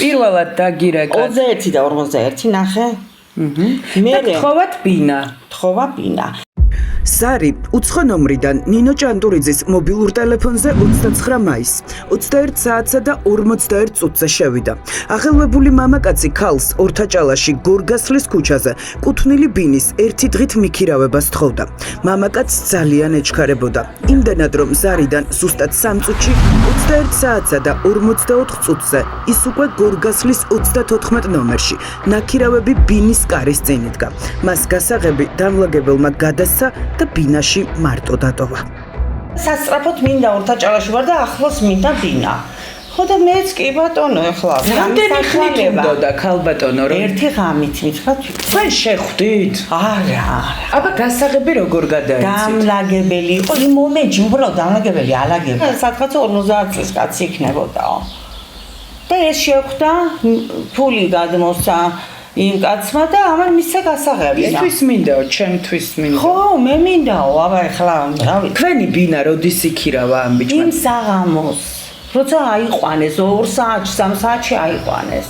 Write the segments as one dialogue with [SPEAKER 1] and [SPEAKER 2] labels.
[SPEAKER 1] პირველად დაგირეკა
[SPEAKER 2] 21 და 41 ნახე.
[SPEAKER 1] თხოვათ ბინა.
[SPEAKER 2] თხოვა ბინა.
[SPEAKER 3] Sari, უცხო ნომრიდან ნინო ჭანტურიძის მობილურ ტელეფონზე 29 მაისს 21 საათსა და 41 წუთზე შევიდა. აღელვებული მამაკაცი ქალს ორთაჭალაში გორგასლის ქუჩაზე კუთვნილი ბინის ერთი დღით მიქირავებას თხოვდა. მამაკაცს ძალიან ეჩქარებოდა. იმდენად რომ ზარიდან ზუსტად 3 წუთში 21 საათსა და 44 წუთზე ის უკვე გორგასლის 34 ნომერში ნაქირავები ბინის კარის წინ იდგა. მას გასაღები დამლაგებელმა გადასცა და ბინაში მარტო დატოვა.
[SPEAKER 2] სასწრაფოდ მინდა ორთაჭალაში ვარ და ახლოს მინდა ბინა. ხო და მეც კი ბატონო ეხლა.
[SPEAKER 1] რამდენი ხნით უნდა ქალბატონო რომ
[SPEAKER 2] ერთი ღამით მითხრა
[SPEAKER 1] თქვენ შეხვდით?
[SPEAKER 2] არა.
[SPEAKER 1] აბა გასაღები როგორ გადაიცით?
[SPEAKER 2] დამლაგებელი იყო იმ მომენტში უბრალოდ დამლაგებელი ალაგებდა. სადღაც 50 წლის კაცი იქნებოდაო. და ეს შეხვდა ფული გადმოსცა იმ კაცმა და ამან მისცა გასაღები.
[SPEAKER 1] ისთვის მინდაო, ჩემთვის მინდა.
[SPEAKER 2] ხო, მე მინდაო, აბა ეხლა რავი.
[SPEAKER 1] თქვენი ბინა როდის იქირავა ამ ბიჭმა?
[SPEAKER 2] იმ საღამოს. როცა აიყვანეს 2 საათში, 3 საათში აიყვანეს.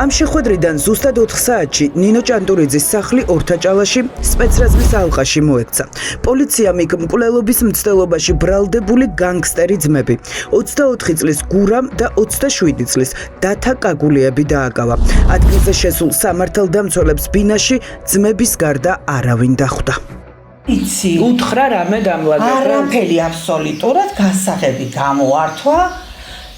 [SPEAKER 3] ამ შეხვედრიდან ზუსტად 4 საათში ნინო ჭანტურიძის სახლი ორთაჭალაში სპეცრაზმის ალყაში მოექცა. პოლიციამ იქ მკვლელობის მცდელობაში ბრალდებული განგსტერი ძმები 24 წლის გურამ და 27 წლის დათა კაგულიები დააკავა. ადგილზე შესულ სამართალდამცველებს ბინაში ძმების გარდა არავინ დახვდა.
[SPEAKER 2] იცი,
[SPEAKER 1] უთხრა რამე დამლაგებელს?
[SPEAKER 2] არაფერი აბსოლუტურად გასაღები გამოართვა.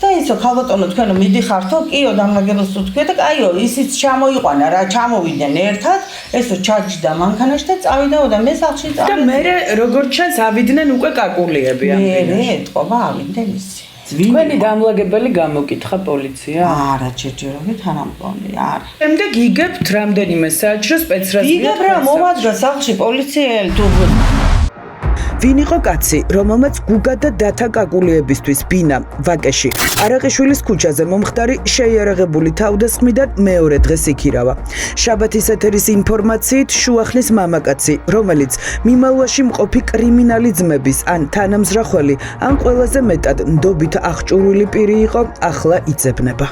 [SPEAKER 2] და ისო ქალბატონო თქვენო მიდიხართო, კიო დამლაგებელს უთქვია და კაიო ისიც ჩამოიყვანა რა, ჩამოვიდნენ ერთად, ესო ჩაჯდა მანქანაში და წავიდაო და მე სახლში წავიდა.
[SPEAKER 1] და მე როგორც ჩანს ავიდნენ უკვე კაკულიები ამ ბინაში.
[SPEAKER 2] მე ეთყობა ავიდნენ ისი.
[SPEAKER 1] თქვენი დამლაგებელი გამოკითხა პოლიცია?
[SPEAKER 2] არა, ჯერჯერობით არ ამბონი, არა.
[SPEAKER 1] შემდეგ იგებთ რამდენიმე საათში რომ სპეცრაზმი
[SPEAKER 2] იგებ რა მომადგა სახლში პოლიციელი თუ
[SPEAKER 3] ვინ იყო კაცი, რომელმაც გუგა და დათა კაკულიებისთვის ბინა ვაკეში არაყიშვილის ქუჩაზე მომხდარი შეიარაღებული თავდასხმიდან მეორე დღეს იქირავა. შაბათის ეთერის ინფორმაციით შუახნის მამაკაცი, რომელიც მიმალვაში მყოფი კრიმინალი ძმების ან თანამზრახველი, ან ყველაზე მეტად ნდობით აღჭურვილი პირი იყო, ახლა იძებნება.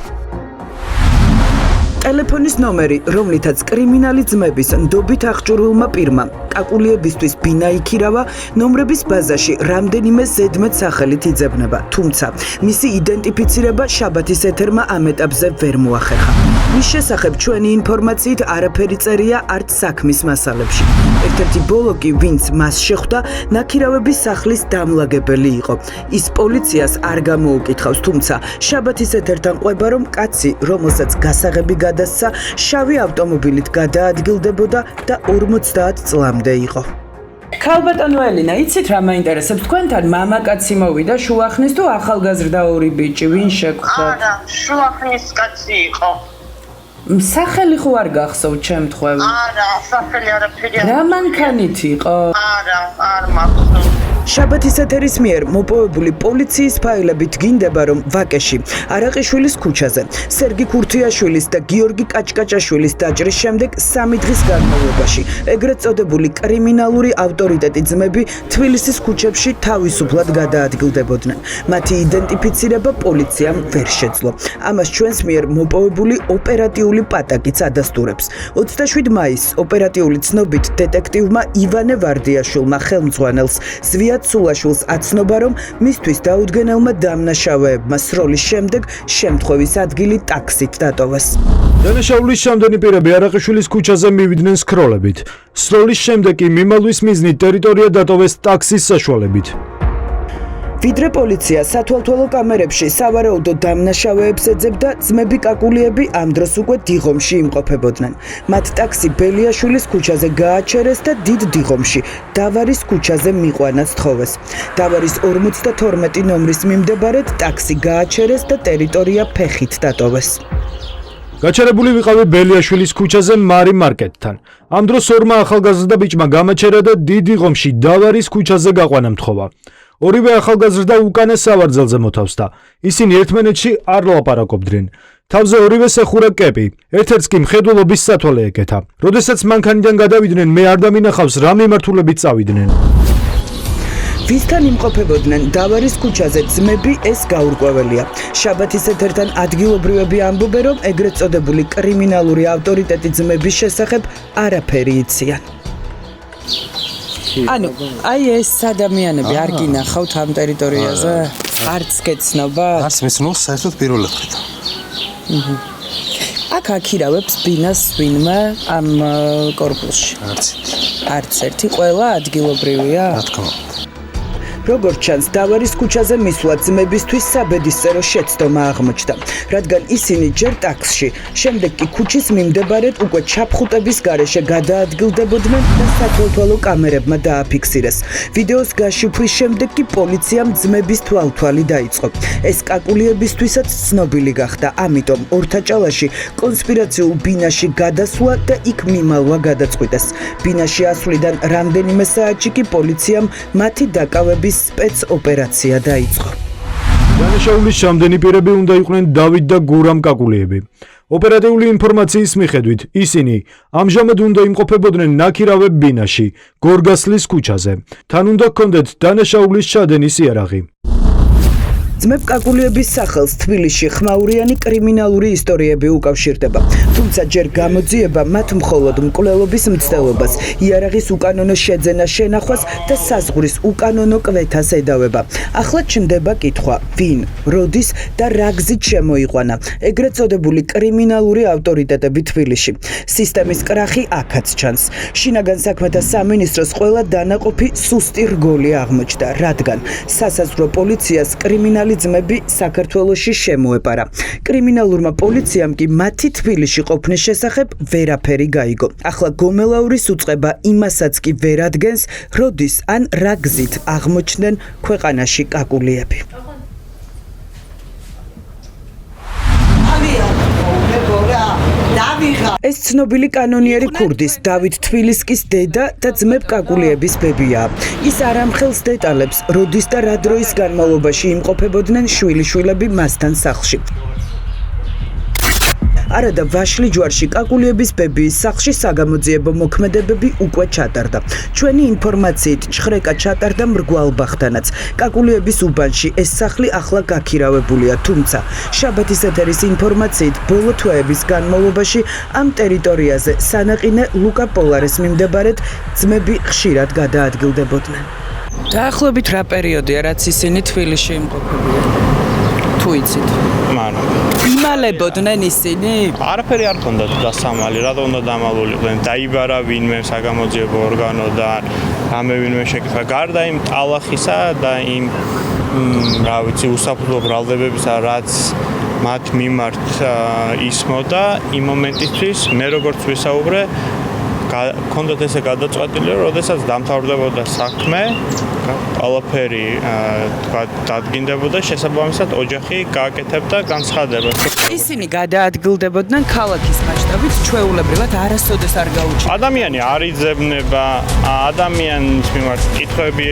[SPEAKER 3] ტელეფონის ნომერი, რომლითაც კრიმინალი ძმების ნდობით აღჭურვილმა პირმა კაკულიებისთვის ბინა იქირავა, ნომრების ბაზაში რამდენიმე ზედმეტ სახელით იძებნება, თუმცა მისი იდენტიფიცირება შაბათის ეთერმა ამ ეტაპზე ვერ მოახერხა. მის შესახებ ჩვენი ინფორმაციით არაფერი წერია არც საქმის მასალებში. ერთ-ერთი ბოლო კი, ვინც მას შეხვდა, ნაქირავების სახლის დამლაგებელი იყო. ის პოლიციას არ გამოუკითხავს, თუმცა შაბათის ეთერთან ყვება, რომ კაცი, რომელსაც გასაღები გადასცა, შავი ავტომობილით გადაადგილდებოდა და 50 წლამდე იყო.
[SPEAKER 1] ქალბატონო ელინა, იცით რა მაინტერესებს? თქვენთან მამაკაცი მოვიდა შუახნის თუ ახალგაზრდა ორი ბიჭი, ვინ შეხვდათ?
[SPEAKER 4] არა, შუახნის კაცი იყო.
[SPEAKER 1] სახელი ხო არ გახსოვთ შემთხვევით?
[SPEAKER 4] არა, სახელი არაფერი.
[SPEAKER 1] რა მანქანით იყო?
[SPEAKER 4] არა, არ მახსოვს.
[SPEAKER 3] შაბათის ეთერის მიერ მოპოვებული პოლიციის ფაილებით გინდება, რომ ვაკეში არაყიშვილის ქუჩაზე სერგი ქურთიაშვილის და გიორგი კაჭკაჭაშვილის დაჭრის შემდეგ 3 დღის განმავლობაში ეგრეთ წოდებული კრიმინალური ავტორიტეტი ძმები თბილისის ქუჩებში თავისუფლად გადაადგილდებოდნენ. მათი იდენტიფიცირება პოლიციამ ვერ შეძლო. ამას ჩვენს მიერ მოპოვებული ოპერატიული პატაკიც ადასტურებს. 27 მაისს ოპერატიული ცნობით დეტექტივმა ივანე ვარდიაშვილმა ხელმძღვანელს სულაშვილს აცნობა, რომ მისთვის დაუდგენელმა დამნაშავეებმა სროლის შემდეგ შემთხვევის ადგილი ტაქსით დატოვეს.
[SPEAKER 5] დანაშაულის შემდეგი პირები არაყიშვილის ქუჩაზე მივიდნენ სქროლებით. სროლის შემდეგ კი მიმალვის მიზნით ტერიტორია დატოვეს ტაქსის საშუალებით. ვიდრე პოლიცია სათვალთვალო კამერებში სავარაუდო დამნაშავეებს ეძებდა, ძმები კაკულიები ამ დროს უკვე დიღომში იმყოფებოდნენ. მათ ტაქსი ბელიაშვილის ქუჩაზე გააჩერეს და დიდ დიღომში დავარის ქუჩაზე მიყვანა სთხოვეს. დავარის 52 ნომრის მიმდებარედ ტაქსი გააჩერეს და ტერიტორია ფეხით დატოვეს. გაჩერებული ვიყავი ბელიაშვილის ქუჩაზე მარი მარკეტთან. ამ დროს ორმა ახალგაზრდა ბიჭმა გამაჩერა და დიდ დიღომში დავარის ქუჩაზე გაყვანა მთხოვა. ორივე ახალგაზრდა უკანა სავარძელზე მოთავსდა. ისინი ერთმანეთში არ ლაპარაკობდნენ. თავზე ორივეს ეხურა კეპი, ერთ-ერთს კი მხედველობის სათვალე ეკეთა. როდესაც მანქანიდან გადავიდნენ, მე არ დამინახავს რა მიმართულებით წავიდნენ.
[SPEAKER 3] ვისთან იმყოფებოდნენ დავარის ქუჩაზე ძმები ეს გაურკვეველია. შაბათის ეთერთან ადგილობრივები ამბობენ, რომ ეგრეთ წოდებული კრიმინალური ავტორიტეტი ძმების შესახებ არაფერი იციან.
[SPEAKER 1] ანუ აი ეს ადამიანები არ გინახავთ ამ ტერიტორიაზე? არც გეცნობა?
[SPEAKER 6] არც მეცნობს საერთოდ პირველად ხედავ.
[SPEAKER 1] აქ აქირავებს ბინას ვინმე ამ კორპუსში? არც ერთი, ყველა ადგილობრივია?
[SPEAKER 6] რა თქმა უნდა.
[SPEAKER 3] როგორც ჩანს, დავარის ქუჩაზე მისვლა ძმებისთვის საბედისწერო შეცდომა აღმოჩნდა, რადგან ისინი ჯერ ტაქსში, შემდეგ კი ქუჩის მიმდებარედ უკვე ჩაფხუტების გარეშე გადაადგილდებოდნენ და სათვალთვალო კამერებმა დააფიქსირეს. ვიდეოს გაშიფვრის შემდეგ კი პოლიციამ ძმების თვალთვალი დაიწყო. ეს კაკულიებისთვისაც ცნობილი გახდა, ამიტომ ორთაჭალაში კონსპირაციულ ბინაში გადასვლა და იქ მიმალვა გადაწყვიტეს. ბინაში ასვლიდან რამდენიმე საათში კი პოლიციამ მათი დაკავების სპეცოპერაცია დაიწყო.
[SPEAKER 5] დანაშაულის შემდენი პირები უნდა იყვნენ დავით და გურამ კაკულიები. ოპერატიული ინფორმაციის მიხედვით, ისინი ამჟამად უნდა იმყოფებოდნენ ნაქირავებ ბინაში, გორგასლის ქუჩაზე. თან უნდა ჰქონდეთ დანაშაულის ჩადენის იარაღი.
[SPEAKER 3] ძმებ კაკულიების სახელს თბილისში ხმაურიანი კრიმინალური ისტორიები უკავშირდება. თუმცა ჯერ გამოძიება მათ მხოლოდ მკვლელობის მცდელობას, იარაღის უკანონო შეძენა შენახვას და საზღვრის უკანონო კვეთას ედავება. ახლა ჩნდება კითხვა, ვინ, როდის და რა გზით შემოიყვანა ეგრეთ წოდებული კრიმინალური ავტორიტეტები თბილისში. სისტემის კრახი აქაც ჩანს. შინაგან საქმეთა სამინისტროს ყველა დანაყოფი სუსტი რგოლი აღმოჩნდა, რადგან სასაზღვრო პოლიციას კრიმინალი ძმები საქართველოში შემოეპარა. კრიმინალურმა პოლიციამ კი მათი თბილისში ყოფნის შესახებ ვერაფერი გაიგო. ახლა გომელაურის უწყება იმასაც კი ვერ ადგენს, როდის ან რა გზით აღმოჩნდნენ ქვეყანაში კაკულიები. ეს ცნობილი კანონიერი ქურდის დავით თბილისკის დედა და ძმებ კაკულიების ბებია. ის არ ამხელს დეტალებს, როდის და რა დროის განმავლობაში იმყოფებოდნენ შვილიშვილები მასთან სახლში. არადა ვაშლი ჯვარში კაკულიების ბებიის სახლში საგამოძიებო მოქმედებები უკვე ჩატარდა. ჩვენი ინფორმაციით ჩხრეკა ჩატარდა მრგვალ ბახტანაც. კაკულიების უბანში ეს სახლი ახლა გაქირავებულია, თუმცა შაბათის ეთერის ინფორმაციით ბოლო თვეების განმავლობაში ამ ტერიტორიაზე სანაყინე ლუკა პოლარეს მიმდებარედ ძმები ხშირად გადაადგილდებოდნენ.
[SPEAKER 1] დაახლოებით რა პერიოდია, რაც ისინი თბილისში იმყოფებიან? თუ იცით?
[SPEAKER 7] მაგრამ
[SPEAKER 1] იმალებოდნენ ისინი?
[SPEAKER 7] არაფერი არ ქონდათ დასამალი, რატომ უნდა დამალულიყვნენ? დაიბარა ვინმე საგამოძიებო ორგანო და რამე ვინმე შეკითხა. გარდა იმ ტალახისა და იმ რა ვიცი უსაფრთხო ბრალდებებისა, რაც მათ მიმართ ისმოდა, იმ მომენტისთვის მე როგორც ვისაუბრე, ქონდათ ესე გადაწყვეტილი, რომ როდესაც დამთავრდებოდა საქმე, ყველაფერი დადგინდებოდა, შესაბამისად ოჯახი გააკეთებდა განცხადებას.
[SPEAKER 1] ისინი გადაადგილდებოდნენ ქალაქის მასშტაბით, ჩვეულებრივად არასოდეს არ გაუჩნდა.
[SPEAKER 7] ადამიანი არ იძებნება, ადამიანის მიმართ კითხვები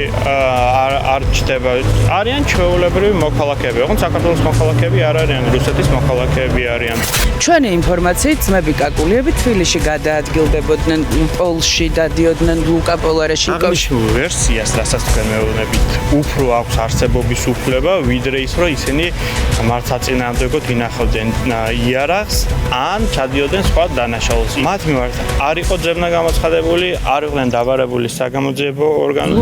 [SPEAKER 7] არ ჩდება. არიან ჩვეულებრივი მოქალაქეები. ოღონდ საქართველოს მოქალაქეები არ არიან, რუსეთის მოქალაქეები არიან.
[SPEAKER 1] ჩვენი ინფორმაციით ძმები კაკულიები თბილისში გადაადგილდებოდნენ პოლში და დიოდნენ ლუკა პოლარეში.
[SPEAKER 7] აღნიშნულ ვერსიას, რასაც თქვენ მეუბნებით, უფრო აქვს არსებობის უფლება, ვიდრე ის, რომ ისინი მართლწინააღმდეგოდ ინახავდნენ იარაღს ან ჩადიოდნენ სხვა დანაშაულს. მათ მიმართ არ იყო ძებნა გამოცხადებული, არ იყვნენ დაბარებული საგამოძიებო ორგანო.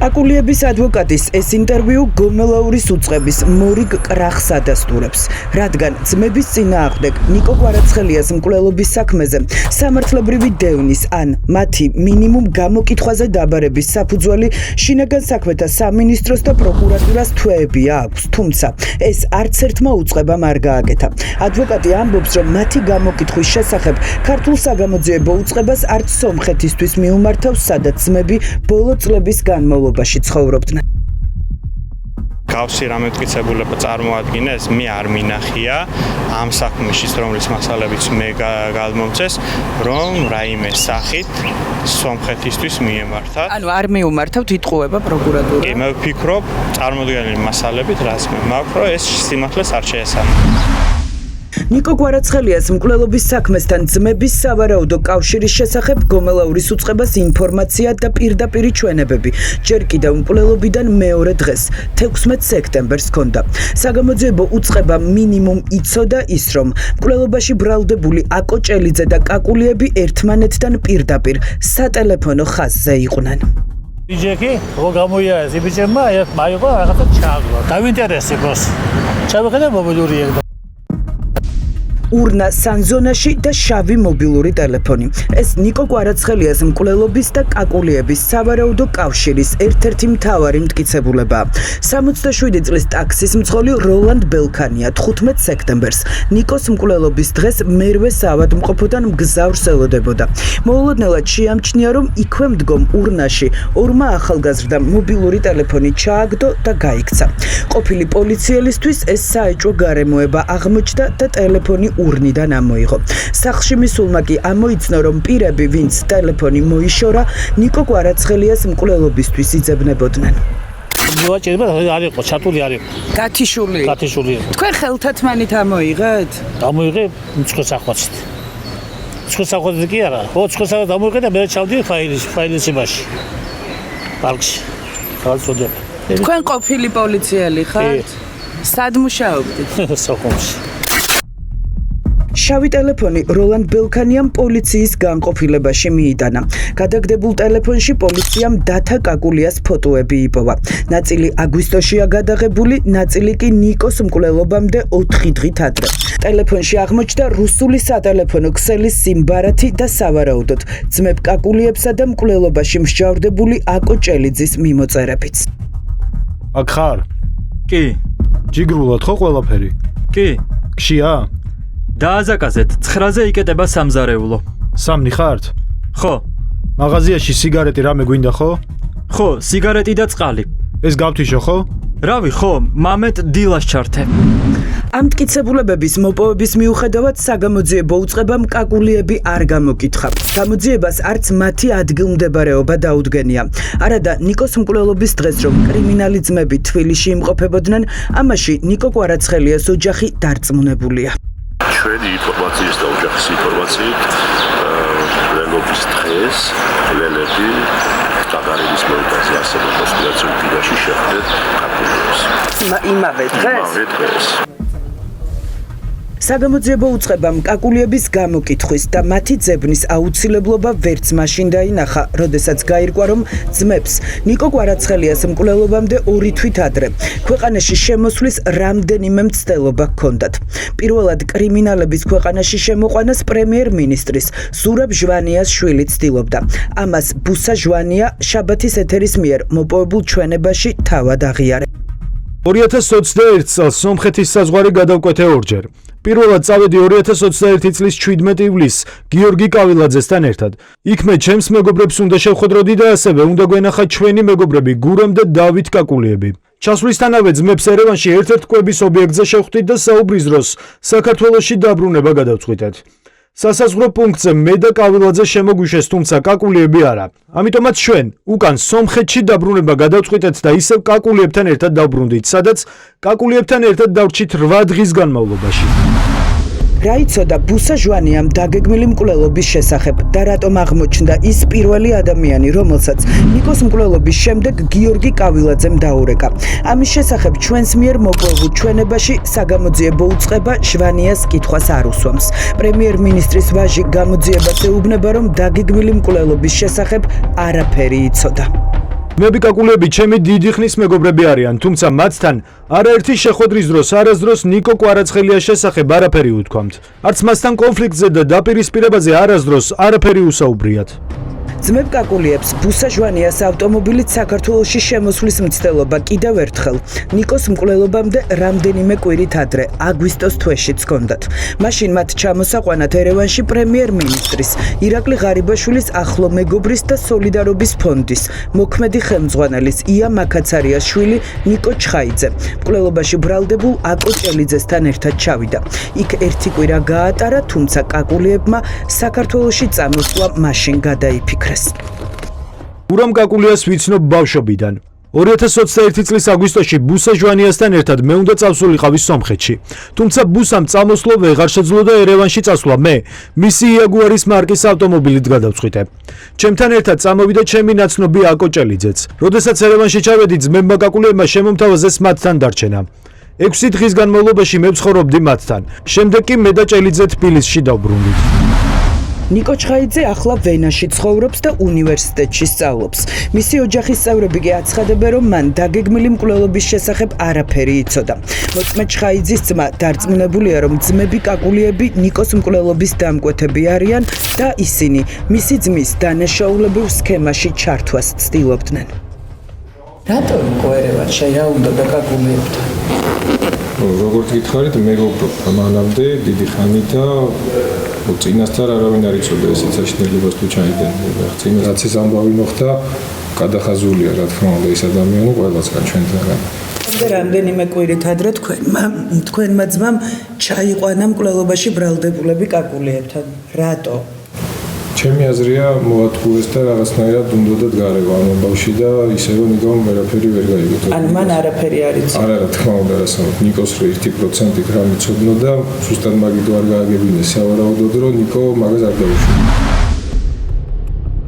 [SPEAKER 3] კაკულიების ადვოკატის ეს ინტერვიუ გომელაურის უწყების მორიგ კრახს ადასტურებს, რადგან ძმების წინააღმდეგ ნიკო კვარაცხელიას მკვლელობის საქმეზე სამართლებრივი დევნის ან მათი მინიმუმ გამოკითხვაზე დაბარების საფუძველი შინაგან საქმეთა სამინისტროს და პროკურატურას თვეები აქვს, თუმცა ეს არც ერთმა უწყებამ არ გააკეთა. ადვოკატი ამბობს, რომ მათი გამოკითხვის შესახებ ქართულ საგამოძიებო უწყებას არც სომხეთისთვის მიუმართავს, სადაც ძმები ბოლო წლების განმავლობაში ცხოვრობდნენ.
[SPEAKER 7] გავსი რამე მტკიცებულება წარმოადგინეს, მე არ მინახია ამ საქმეში, რომლის მასალებიც მე გადმომწეს, რომ რაიმე სახით სომხეთისთვის მიემართა.
[SPEAKER 1] ანუ არ მიუმართავთ, იტყუება პროკურატურა.
[SPEAKER 7] კი, მე ვფიქრობ, წარმოდგენილი მასალებით, რაც მე მაქვს, რომ ეს სიმართლეს არ შეესაბამება.
[SPEAKER 3] ნიკო კვარაცხელიას მკვლელობის საქმესთან ძმების სავარაუდო კავშირის შესახებ გომელაურის უწყებას ინფორმაცია და პირდაპირი ჩვენებები ჯერ კიდევ მკვლელობიდან მეორე დღეს 16 სექტემბერს ჰქონდა. საგამოძიებო უწყება მინიმუმ იცოდა ის, რომ მკვლელობაში ბრალდებული აკო ჭელიძე და კაკულიები ერთმანეთთან პირდაპირ სატელეფონო ხაზზე იყვნენ.
[SPEAKER 8] ბიჭექი, რო გამოიარეს ბიჭებმა, ერთ მაიღო რაღაცა ჩააგდო. დაინტერესებს. ჩავეხედე მობილური ეგ
[SPEAKER 3] ურნა სანზონაში და შავი მობილური ტელეფონი. ეს ნიკო კვარაცხელიას მკვლელობის და კაკულიების სავარაუდო კავშირის ერთ-ერთი მთავარი მტკიცებულებაა. 67 წლის ტაქსის მძღოლი როლანდ ბელქანია 15 სექტემბერს ნიკოს მკვლელობის დღეს მერვე საავადმყოფოდან მგზავრს ელოდებოდა. მოულოდნელად შეამჩნია, რომ იქვე მდგომ ურნაში ორმა ახალგაზრდამ მობილური ტელეფონი ჩააგდო და გაიქცა. ყოფილი პოლიციელისთვის ეს საეჭვო გარემოება აღმოჩნდა და ტელეფონი ურნიდან ამოიღო. სახლში მისულმა კი ამოიცნო, რომ პირები, ვინც ტელეფონი მოიშორა, ნიკო კვარაცხელიას მკვლელობისთვის იძებნებოდნენ.
[SPEAKER 8] მოაჭერება არისო, ჩატული არისო.
[SPEAKER 1] გათიშული. თქვენ ხელთათმანით ამოიღეთ?
[SPEAKER 8] დამოიღე მცხოსახვაცით. მცხოსახვაცით კი არა. მცხოსახვაც დამოიღე და მე ჩავდი ფაილისებაში. პარკში. ხალხოდე.
[SPEAKER 1] თქვენ ყოფილი პოლიციელი ხართ? სად მუშაობდით?
[SPEAKER 8] სოხუმში.
[SPEAKER 3] შავი ტელეფონი როლანდ ბელქანიამ პოლიციის განყოფილებაში მიიტანა. გადაგდებულ ტელეფონში პოლიციამ დათა კაკულიას ფოტოები იპოვა. ნაწილი აგვისტოშია გადაღებული, ნაწილი კი ნიკოს მკვლელობამდე 4 დღით ადრე. ტელეფონში აღმოჩნდა რუსული სატელეფონო ქსელის სიმბარათი და სავარაუდოდ ძმებ კაკულიებსა და მკვლელობაში მსჯავრდებული აკო ჭელიძის მიმოწერებიც.
[SPEAKER 5] აქ ხარ?
[SPEAKER 9] კი.
[SPEAKER 5] ჯიგრულად ხო ყველაფერი?
[SPEAKER 9] კი.
[SPEAKER 5] გშია?
[SPEAKER 9] დააზაკაზეთ 9-ზე იკეტება სამზარეულო.
[SPEAKER 5] სამნი ხართ?
[SPEAKER 9] ხო.
[SPEAKER 5] მაღაზიაში სიგარეტი რამე გვინდა ხო?
[SPEAKER 9] ხო, სიგარეტი და წყალი.
[SPEAKER 5] ეს გავთიშო ხო?
[SPEAKER 9] რავი, ხო, მამეთ დილას ჩართე.
[SPEAKER 3] ამ მტკიცებულებების მოპოვების მიუხედავად საგამოძიებო უწყებამ კაკულიები არ გამოკითხა. გამოძიებას არც მათი ადგილმდებარეობა დაუდგენია. არადა ნიკოს მკვლელობის დღეს რომ კრიმინალი ძმები თბილისში იმყოფებოდნენ, ამაში ნიკო კვარაცხელიას ოჯახი დარწმუნებულია.
[SPEAKER 10] ჩვენი ინფორმაციის და ოჯახის ინფორმაციით მკვლელობის დღეს მკვლელები ტაგარინის მოედანზე ასევე კონსპირაციულ ბინაში შეხვდნენ კაკულიებს.
[SPEAKER 1] იმავე დღეს?
[SPEAKER 3] საგამოძიებო უწყებამ კაკულიების გამოკითხვის და მათი ძებნის აუცილებლობა ვერც მაშინ დაინახა, როდესაც გაირკვა, რომ ძმებს ნიკო კვარაცხელიას მკვლელობამდე 2 თვით ადრე ქვეყანაში შემოსვლის რამდენიმე მცდელობა ჰქონდათ. პირველად კრიმინალების ქვეყანაში შემოყვანას პრემიერ-მინისტრის ზურაბ ჟვანიას შვილი ცდილობდა. ამას ბუსა ჟვანია შაბათის ეთერის მიერ მოპოვებულ ჩვენებაში თავად აღიარებს.
[SPEAKER 5] 2021 წელს სომხეთის საზღვარი გადავკვეთე ორჯერ. პირველად წავედი 2021 წლის 17 ივლისს გიორგი კავილაძესთან ერთად. იქ მე ჩემს მეგობრებს უნდა შევხვდროდი და ასევე უნდა გვენახა ჩვენი მეგობრები გურამ და დავით კაკულიები. ჩასვლისთანავე ძმებს ერევანში ერთ-ერთ კვების ობიექტზე შევხვდით და საუბრის დროს საქართველოში დაბრუნება გადავწყვიტეთ. სასაზღვრო პუნქტზე მე და კავილაძე შემოგვიშეს, თუმცა კაკულიები არა. ამიტომაც ჩვენ უკან სომხეთში დაბრუნება გადავწყვიტეთ და ისევ კაკულიებთან ერთად დავბრუნდით, სადაც კაკულიებთან ერთად დავრჩით 8 დღის განმავლობაში.
[SPEAKER 3] რა იცოდა ბუსა ჟვანიამ დაგეგმილი მკვლელობის შესახებ და რატომ აღმოჩნდა ის პირველი ადამიანი, რომელსაც ნიკოს მკვლელობის შემდეგ გიორგი კავილაძემ დაურეკა. ამის შესახებ ჩვენს მიერ მოპოვებულ ჩვენებაში საგამოძიებო უწყება ჟვანიას კითხვას არ უსვამს. პრემიერ-მინისტრის ვაჟი გამოძიებას ეუბნება, რომ დაგეგმილი მკვლელობის შესახებ არაფერი იცოდა.
[SPEAKER 5] ძმები კაკულიები ჩემი დიდი ხნის მეგობრები არიან, თუმცა მათთან არაერთი შეხვედრის დროს არასდროს ნიკო კვარაცხელიას შესახებ არაფერი უთქვამთ. არც მასთან კონფლიქტზე და დაპირისპირებაზე არასდროს არაფერი უსაუბრიათ. ძმებ კაკულიებს ბუსა ჟვანიას ავტომობილით საქართველოში შემოსვლის მცდელობა კიდევ ერთხელ ნიკოს მკვლელობამდე რამდენიმე კვირით ადრე, აგვისტოს თვეშიც ჰქონდათ. მაშინ მათ ჩამოსაყვანათ ერევანში პრემიერ-მინისტრის, ირაკლი ღარიბაშვილის ახლო მეგობრის და სოლიდარობის ფონდის, მოქმედი ხელმძღვანელის ია მაკაცარიას შვილი ნიკო ჩხაიძე. მკვლელობაში ბრალდებულ აკო ჭელიძესთან ერთად ჩავიდა. იქ 1 კვირა გაატარა, თუმცა კაკულიებმა საქართველოში წამოსვლა მაშინ გადაიფიქრეს. გურამ კაკულიას ვიცნობ ბავშვობიდან. 2021 წლის აგვისტოში ბუსა ჟვანიასთან ერთად მე უნდა წავსულიყავი სომხეთში. თუმცა ბუსამ წამოსვლა ვეღარ შეძლო და ერევანში წასვლა მე მისი იაგუარის მარკის ავტომობილით გადავწყვიტე. ჩემთან ერთად წამოვიდა ჩემი ნაცნობი აკო ჭელიძეც. როდესაც ერევანში ჩავედი, ძმებმა კაკულიებმა შემომთავაზეს მათთან დარჩენა. 6 დღის განმავლობაში მე ვცხოვრობდი მათთან. შემდეგ კი მე და ჭელიძე თბილისში დავბრუნდით.
[SPEAKER 3] ნიკო ჩხაიძე ახლა ვენაში ცხოვრობს და უნივერსიტეტში სწავლობს. მისი ოჯახის წევრები კი აცხადებენ, რომ მან დაგეგმილი მკვლელობის შესახებ არაფერი იცოდა. მოწმე ჩხაიძის ძმა დარწმუნებულია, რომ ძმები კაკულიები ნიკოს მკვლელობის დამკვეთები არიან და ისინი მისი ძმის დანაშაულებრივ სქემაში ჩართვას ცდილობდნენ.
[SPEAKER 1] რატო იყო ერევანში, რა უნდა და კაკულიებთან?
[SPEAKER 11] როგორც გითხარით, მე ვუბრობ მანამდე დიდი ხანი და წინასწარ არავინ არ იცოდა ესეც საშინელებას თუ ჩაიდნენ. წინასწარ რაც ეს ამბავი მოხდა, გადახაზულია რა თქმა უნდა ეს ადამიანი ყველასგან ჩვენთანგან.
[SPEAKER 3] რამდენიმე კვირით ადრე თქვენმა ძმამ ჩაიყვანა მკვლელობაში ბრალდებულები კაკულიებთან. რატო?
[SPEAKER 11] ჩემი აზრია მოათქუეს და რაღაცნაირად უნდათ გარევა ამ ამბავში და ისე რომ ნიკომ ვერაფერი ვერ გაიგო.
[SPEAKER 3] ან მან არაფერი არ იცოდა.
[SPEAKER 11] არა რა თქმა უნდა რასაც ნიკოს 1% რამ იცოდნო და ზუსტად მაგით არ გააგებინეს სავარაუდოდ რომ ნიკო მაგას არ დაუშვია.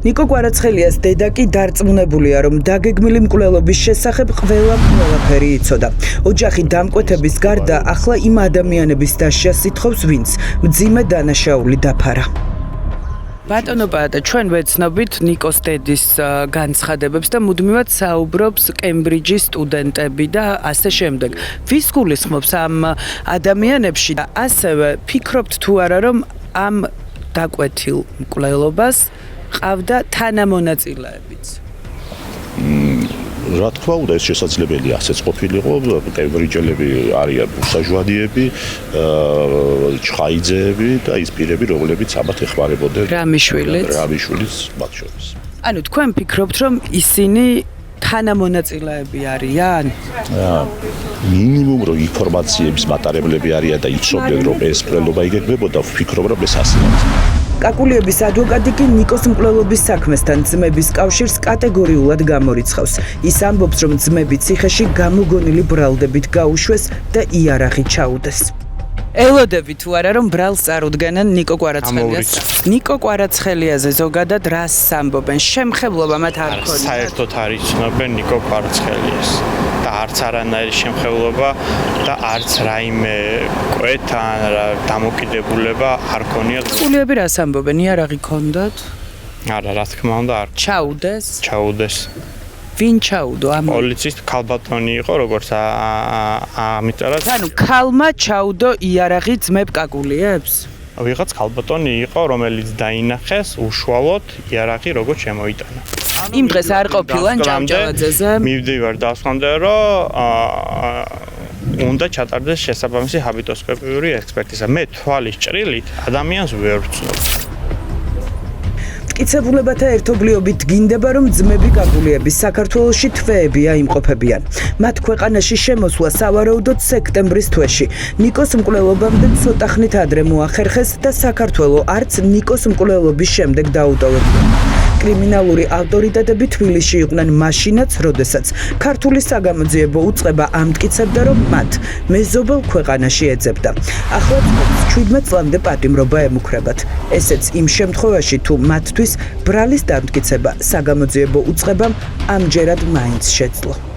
[SPEAKER 3] ნიკო კვარაცხელიას დედა კი დარწმუნებულია, რომ დაგეგმილი მკვლელობის შესახებ ყველაფერი იცოდა. ოჯახი დამკვეთების გარდა ახლა იმ ადამიანების დასჯას ითხოვს, ვინც მძიმე დანაშაული დაფარა.
[SPEAKER 1] ბატონო პაატა, ჩვენ ვეცნობით ნიკოს დედის განცხადებებს და მუდმივად საუბრობს კემბრიჯის სტუდენტები და ასე შემდეგ. ვის გულისხმობს ამ ადამიანებში და ასევე ფიქრობთ თუ არა, რომ ამ დაკვეთილ მკვლელობას ყავდა თანამონაწილეებიც?
[SPEAKER 10] რა თქმა უნდა ეს შესაძლებელია ასეც ყოფილიყო კემბრიჯელები არიან ბუსაჟვანიები ჩხაიძეები და ის პირები რომლებიც ამათ ეხმარებოდნენ რამიშვილის მათ შორის
[SPEAKER 1] ანუ თქვენ ფიქრობთ რომ ისინი თანამონაწილეები არიან?
[SPEAKER 10] მინიმუმ რომ ინფორმაციების მატარებლები არიან და იცოდნენ რომ ეს მკვლელობა იგეგმებოდა ვფიქრობ რომ ეს ასე არის.
[SPEAKER 3] კაკულიების ადვოკატი კი ნიკოს მკვლელობის საქმესთან ძმების კავშირს კატეგორიულად გამორიცხავს. ის ამბობს, რომ ძმები ციხეში გამოგონილი ბრალდებით გაუშვეს და იარაღი ჩაუდეს.
[SPEAKER 1] ელოდები თუ არა რომ ბრალს წარუდგენენ ნიკო კვარაცხელიას. ნიკო კვარაცხელიაზე ზოგადად რას ამბობენ? შემხებლობა მათ არ ქონია.
[SPEAKER 7] საერთოდ არ იცნობენ ნიკო კვარაცხელიას და არც არანაირი შემხებლობა და არც რაიმე კვეთა რა დამოკიდებულება არ ქონია.
[SPEAKER 1] კაკულიები რას ამბობენ? იარაღი ქონდათ?
[SPEAKER 7] არა, რა თქმა უნდა არ. ჩაუდეს.
[SPEAKER 1] ვინ ჩაუდო ამ
[SPEAKER 7] პოლიციის ქალბატონი იყო როგორც ამიწერა.
[SPEAKER 1] ანუ ქალმა ჩაუდო იარაღი ძმებ კაკულიებს?
[SPEAKER 7] ვიღაც ქალბატონი იყო რომელიც დაინახეს უშუალოდ იარაღი როგორ შემოიტანა.
[SPEAKER 1] იმ დღეს არ ყოფილან ჭავჭავაძეზე?
[SPEAKER 7] მივდივარ დასვამდე რომ უნდა ჩატარდეს შესაბამისი ჰაბიტოსკოპიური ექსპერტიზა. მე თვალის ჭრილით ადამიანს ვერ ვცნობ.
[SPEAKER 3] მტკიცებულებათა ერთობლიობით გინდება, რომ ძმები კაკულიები საქართველოში თვეებია იმყოფებიან. მათ ქვეყანაში შემოსვლა სავარაუდოდ სექტემბრის თვეში. ნიკოს მკვლელობამდე ცოტა ხნით ადრე მოახერხეს და საქართველო არც ნიკოს მკვლელობის შემდეგ დაუტოვებია. კრიმინალური ავტორიტეტები თბილისში იყვნენ მაშინაც, როდესაც ქართული საგამოძიებო უწყება ამტკიცებდა, რომ მათ მეზობელ ქვეყანაში ეძებდა. ახლა 17 წლამდე პატიმრობა ემუქრებათ. ესეც იმ შემთხვევაში, თუ მათთვის ბრალის დამტკიცება საგამოძიებო უწყებამ ამჯერად მაინც შეძლო.